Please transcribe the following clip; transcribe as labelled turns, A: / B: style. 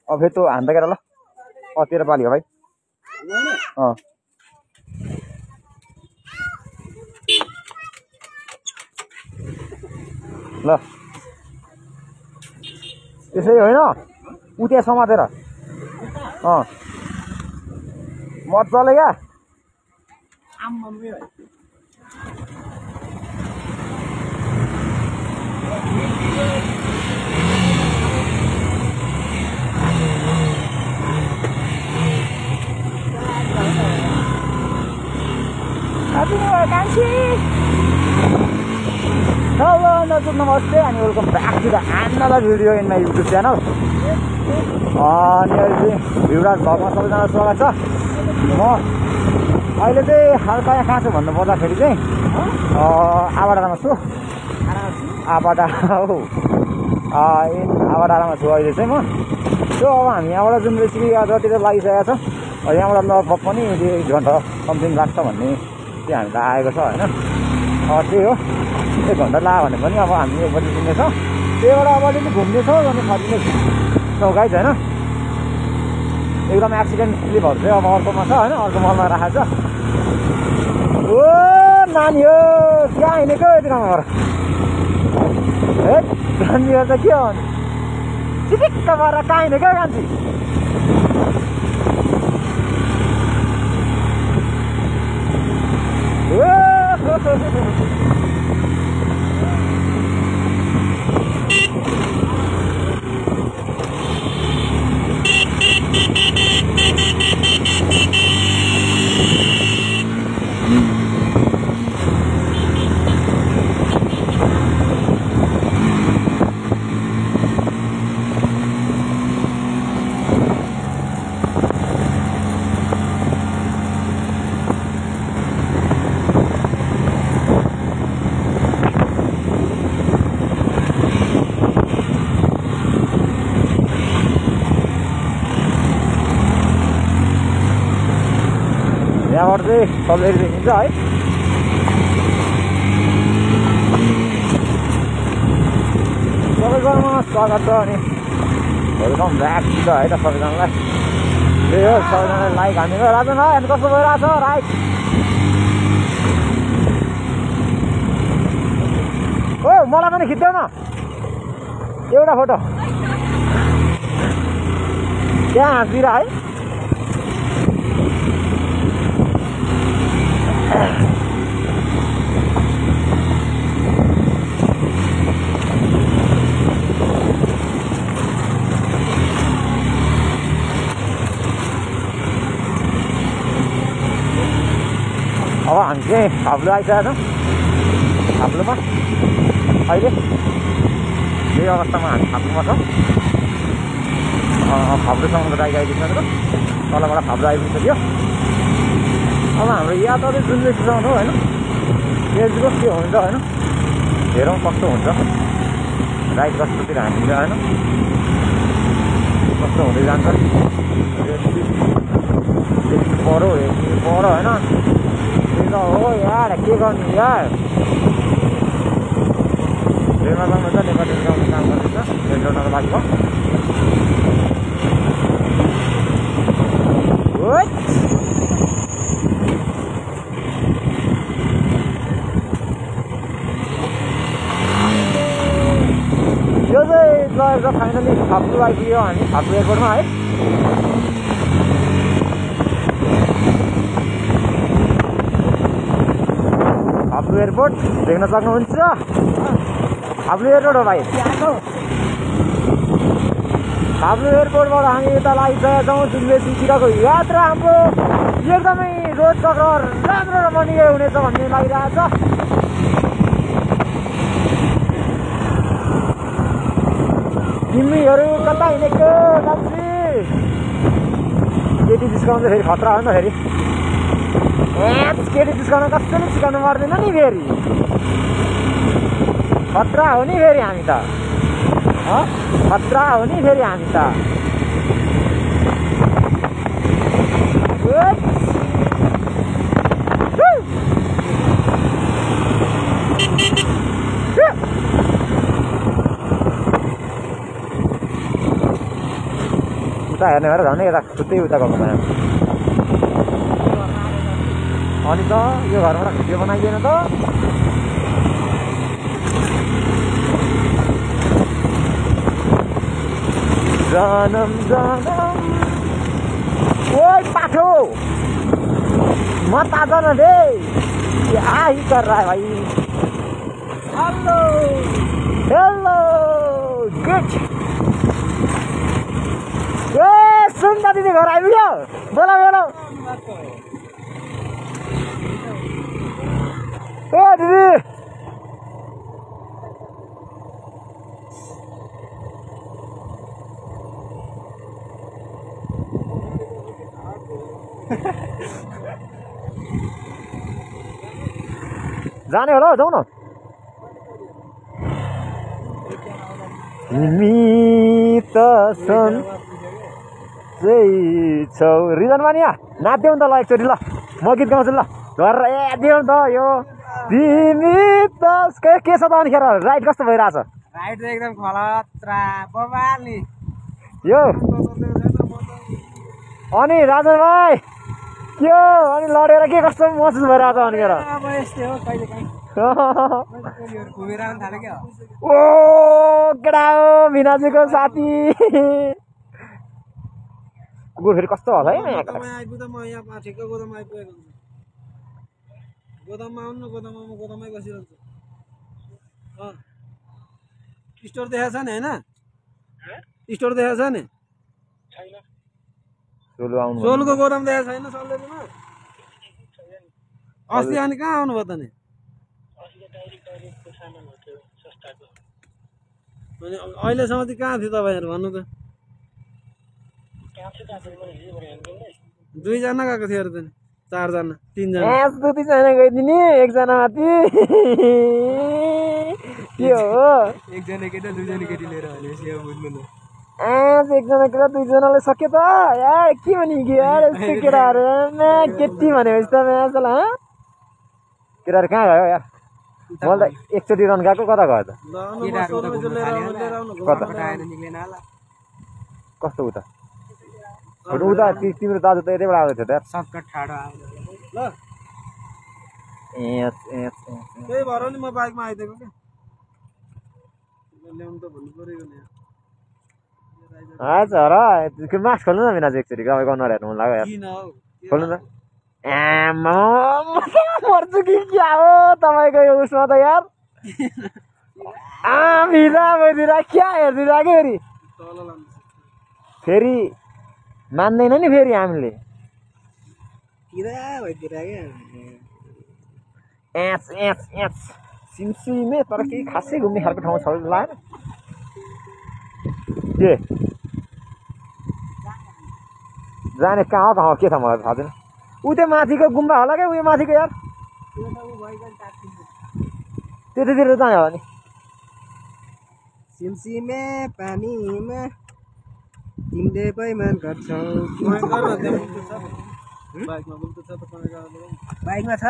A: अब फेरि तँ हान्दा केटा ल तेरो पाली हो भाइ ल त्यसै होइन उते समातेर मजाले क्या Hello, namaste and welcome back to the another video in my YouTube channel. Viewers, भगवान सबैजना स्वागत छ। म अहिले चाहिँ हल्का यहाँ कहाँ छु भन्नु पर्दाखेरि चाहिँ आबाडामा छु। आबाडामा छु अहिले चाहिँ म। सो अब हामी यहाँबाट जुन रेसिपी जति चाहिँ लागिसकेको छ यहाँबाट लगभग पनि 1 घन्टा समथिङ लाग्छ भन्ने चाहिँ हामीलाई आएको छ होइन। त्यही हो 1 घन्टा लाग्यो भने पनि अब हामी 1 बजी पुग्नेछौँ। त्यहीबाट अब अलिअलि घुम्नेछौँ अनि फर्किनेछौँ गाइज होइन। एकदम एक्सिडेन्ट क्लिपहरू चाहिँ अब अर्कोमा छ होइन, अर्को मलमा राखेको छ। ओ नानी हो कहाँ हिँडेको यति ठाउँबाट है नानीहरू त के हो चिटिक्क भएर कहाँ हिँडेको कान्छी यहाँबाट चाहिँ सबैले देखिन्छ है। सबैजनामा स्वागत छ अनि वेलकम ब्याक छ है त सबैजनालाई। त्यही हो सबैजनालाई लाइक हानिदिनु। राजन हेर्नु कस्तो भइरहेछ राइट। ओ मलाई पनि खिच्देऊ न एउटा फोटो त्यहाँ हाँसिदिएर है। अब हामी चाहिँ हाब्लु आइसकेको छौँ। हाब्लुमा अहिले यही अवस्थामा हामी हाब्लुमा छौँ। हाब्लुसम्म राइड आइदिन्छ तलबाट हाब्लु आइपुग्यो। अब हाम्रो यात्राले जुन चाहिँ सिकाउनु होइन यसको के हुन्छ होइन हेरौँ कस्तो हुन्छ राइड कस्तोतिर हामीले होइन कस्तो हुँदै जान्छ। देख्नु पऱ्यो हेर्नु पऱ्यो होइन। हो यार के गर्नु यार रेलमा जानुहुन्छ नेपाली गाउने काम गर्दैछ रेल जोड्नको लागि हो। यो चाहिँ लगेर फाइनली हाब्लु आइपुग्यो हामी हाब्लु एयरपोर्टमा है। हाब्लु एयरपोर्ट देख्न सक्नुहुन्छ। हाब्लु एयरपोर्ट हो भाइ। हाब्लु एयरपोर्टबाट हामी यता लागिसकेका छौँ जुम्लेसीतिरको यात्रा हाम्रो एकदमै रोचक र राम्रो रमणीय हुनेछ भन्ने लागिरहेको छ। तिमीहरू कता हिँडेको कान्छी केटी जिस्काउनु चाहिँ फेरि खतरा हो नि त फेरि। केटी जिस्काउन कसैले सिकाउनु पर्दैन नि फेरि खतरा हो नि फेरि हामी त खतरा हो नि फेरि हामी त। उता हेर्ने भएर झन् यता छुट्टै उता गएको भएन अनि त यो घरबाट भिडियो बनाइदिएन त जनम जनम ओए पाठो मत आ जाना दे क्या ही कर रहा है भाई हेलो हेलो गुड ए सुन्दा दिदी घर आइपुग्यो बोला बोला ओ दिदी जाने होला जाऊ न तिमी त सन्चै छौ रिजन मानिया नाच्देऊ नि त ल एकचोटि ल म गीत गाउँछु ल घर ए देऊ नि त यो तिमी त के छ त अनिखेर राइड कस्तो भइरहेछ
B: राइड एकदम खलत्रा बबाल नि
A: यो अनि राजन भाइ के हो अनि लडेर के कस्तो महसुस भइरहेछ अनिखेर
B: अब यस्तै हो कहिले काहीँ घुमेर आउनु थाल्यो क्या
A: ओ केटा हो भिनाजुको साथी कुकुर फेरि कस्तो होला है
B: आइपुग्दा म यहाँ ठिक्क गोदाममा आइपुगेको हुन्छ गोदाममा आउनु न गोदाममा म गोदाममै बसिरहन्छु स्टोर देखाएको छ नि होइन स्टोर देखाएको छ नि सोलुको गोदाम देखाएको छैन सल्लेमा अस्ति अनि कहाँ आउनुभयो त नि अनि अहिलेसम्म चाहिँ कहाँ थियो तपाईँहरू भन्नु त दुईजना गएको थियो अरे त नि चारजना तीनजना
A: दुईजना गइदिने एकजना माथि के हो
B: एकजना केटा दुईजना केटी लिएर बुझ्नु
A: एकजना केटा दुईजनाले सक्यो त यार के भने यार यस्तो केटाहरू केटी भनेपछि त म्याचल केटाहरू कहाँ गयो यार मैले त एकचोटि रन गएको कता गयो त कस्तो उता उता तिम्रो दाजु त यतैबाट आउँदै थियो त
B: सर्टकट ठाडो ल
A: त्यही
B: भएर नि म बाइकमा आइदिएको क्या ल्याउनु त भन्नु पऱ्यो नि
A: हजुर मास्क खोल्नु न बिना चाहिँ एकचोटि तपाईँ गर्नु हेर्नु मन लाग्यो यार खोल्नु त मर्छु कि क्या हो तपाईँको यो उसमा त यार भिजा भइदिएर क्या हेरिदिरहेको फेरि फेरि मान्दैन नि फेरि हामीले सिमसिमे तर केही खासै घुम्ने खालको ठाउँ छ लागेन के जाने कहाँ हो के छ मलाई थाहा छैन ऊ त्यो माथिको गुम्बा होला क्या उयो माथिको यार त्यतातिर जाने होला नि
B: सिमसिमे पानीमा तिमीले बैमान गर्छौ बाइकमा छ